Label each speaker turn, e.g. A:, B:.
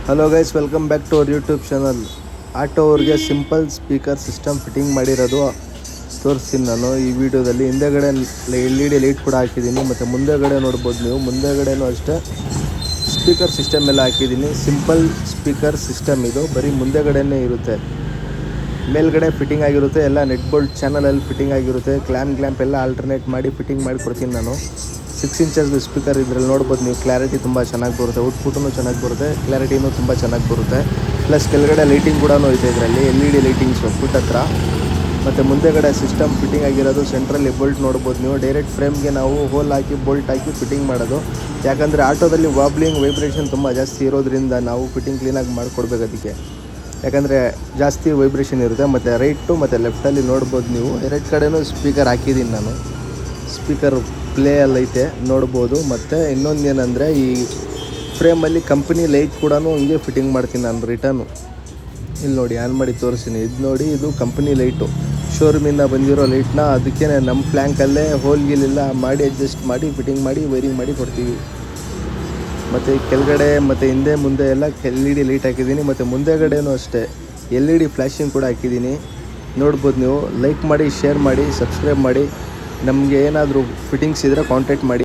A: Hello guys, welcome back to our YouTube channel. Auto ಅವ್ರಿಗೆ simple speaker system fitting ಮಾಡಿರೋದು ತೋರಿಸ್ತೀನಿ ನಾನು ಈ ವಿಡಿಯೋದಲ್ಲಿ. ಹಿಂದೆಗಡೆ LED ಲೈಟ್ ಕೂಡ ಹಾಕಿದ್ದೀನಿ, ಮತ್ತು ಮುಂದೆಗಡೆ ನೋಡ್ಬೋದು ನೀವು. ಮುಂದೆಗಡೆನೂ ಅಷ್ಟೇ ಸ್ಪೀಕರ್ ಸಿಸ್ಟಮ್ ಎಲ್ಲ ಹಾಕಿದ್ದೀನಿ. ಸಿಂಪಲ್ ಸ್ಪೀಕರ್ ಸಿಸ್ಟಮ್ ಇದು, ಬರೀ ಮುಂದೆಗಡೆನೇ ಇರುತ್ತೆ. ಮೇಲ್ಗಡೆ ಫಿಟ್ಟಿಂಗ್ ಆಗಿರುತ್ತೆ, ಎಲ್ಲ ನೆಟ್ ಬೋಲ್ಟ್ ಚಾನಲಲ್ಲಿ ಫಿಟ್ಟಿಂಗ್ ಆಗಿರುತ್ತೆ. ಕ್ಲ್ಯಾಂಪ್ ಎಲ್ಲ ಆಲ್ಟರ್ನೇಟ್ ಮಾಡಿ ಫಿಟ್ಟಿಂಗ್ ಮಾಡಿ ಕೊಡ್ತೀನಿ ನಾನು. 6 ಇಂಚಸ್ ಸ್ಪೀಕರ್ ಇದ್ರಲ್ಲಿ ನೋಡ್ಬೋದು ನೀವು. ಕ್ಲಾರಿಟಿ ತುಂಬ ಚೆನ್ನಾಗಿ ಬರುತ್ತೆ, ಔಟ್ಪುಟೂ ಚೆನ್ನಾಗಿ ಬರುತ್ತೆ, ಕ್ಲಾರಿಟಿನೂ ತುಂಬ ಚೆನ್ನಾಗಿ ಬರುತ್ತೆ. ಪ್ಲಸ್ ಕೆಳಗಡೆ ಲೈಟಿಂಗ್ ಕೂಡ ಐತೆ ಇದರಲ್ಲಿ, LED ಲೈಟಿಂಗ್ಸು ಫುಟ್ ಹತ್ರ. ಮತ್ತು ಮುಂದೆಗಡೆ ಸಿಸ್ಟಮ್ ಫಿಟ್ಟಿಂಗ್ ಆಗಿರೋದು ಸೆಂಟ್ರಲ್ಲಿ ಬೋಲ್ಟ್ ನೋಡ್ಬೋದು ನೀವು. ಡೈರೆಕ್ಟ್ ಫ್ರೇಮ್ಗೆ ನಾವು ಹೋಲ್ ಹಾಕಿ ಬೋಲ್ಟ್ ಹಾಕಿ ಫಿಟ್ಟಿಂಗ್ ಮಾಡೋದು. ಯಾಕಂದರೆ ಆಟೋದಲ್ಲಿ ವಾಬ್ಲಿಂಗ್ ವೈಬ್ರೇಷನ್ ತುಂಬ ಜಾಸ್ತಿ ಇರೋದ್ರಿಂದ ನಾವು ಫಿಟ್ಟಿಂಗ್ ಕ್ಲೀನಾಗಿ ಮಾಡಿಕೊಡ್ಬೇಕು ಅದಕ್ಕೆ. ಯಾಕಂದರೆ ಜಾಸ್ತಿ ವೈಬ್ರೇಷನ್ ಇರುತ್ತೆ. ಮತ್ತು ರೈಟು ಮತ್ತು ಲೆಫ್ಟಲ್ಲಿ ನೋಡ್ಬೋದು ನೀವು, ಎರಡು ಕಡೆಯೂ ಸ್ಪೀಕರ್ ಹಾಕಿದ್ದೀನಿ ನಾನು. ಸ್ಪೀಕರ್ ಪ್ಲೇ ಐತೆ ನೋಡ್ಬೋದು. ಮತ್ತು ಇನ್ನೊಂದು ಏನಂದರೆ, ಈ ಫ್ರೇಮಲ್ಲಿ ಕಂಪ್ನಿ ಲೈಟ್ ಕೂಡ ಹಿಂಗೆ ಫಿಟ್ಟಿಂಗ್ ಮಾಡ್ತೀನಿ ನಾನು ರಿಟರ್ನು. ಇಲ್ಲಿ ನೋಡಿ, ಆನ್ ಮಾಡಿ ತೋರಿಸ್ತೀನಿ. ಇದು ನೋಡಿ, ಇದು ಕಂಪ್ನಿ ಲೈಟು, ಶೋರೂಮಿಂದ ಬಂದಿರೋ ಲೈಟ್ನ. ಅದಕ್ಕೆ ನಮ್ಮ ಫ್ಲ್ಯಾಂಕಲ್ಲೇ ಹೋಲ್ಗಿಲೆಲ್ಲ ಮಾಡಿ ಅಡ್ಜಸ್ಟ್ ಮಾಡಿ ಫಿಟ್ಟಿಂಗ್ ಮಾಡಿ ವೈರಿಂಗ್ ಮಾಡಿ ಕೊಡ್ತೀವಿ. ಮತ್ತು ಕೆಳಗಡೆ ಮತ್ತು ಹಿಂದೆ ಮುಂದೆ ಎಲ್ಲ LED ಲೈಟ್ ಹಾಕಿದ್ದೀನಿ. ಮತ್ತು ಮುಂದೆಗಡೆನೂ ಅಷ್ಟೇ LED ಫ್ಲ್ಯಾಶಿಂಗ್ ಕೂಡ ಹಾಕಿದ್ದೀನಿ. ನೋಡ್ಬೋದು ನೀವು. ಲೈಕ್ ಮಾಡಿ, ಶೇರ್ ಮಾಡಿ, ಸಬ್ಸ್ಕ್ರೈಬ್ ಮಾಡಿ. ನಮಗೆ ಏನಾದರೂ ಫಿಟ್ಟಿಂಗ್ಸ್ ಇದ್ದರೆ ಕಾಂಟ್ಯಾಕ್ಟ್ ಮಾಡಿ.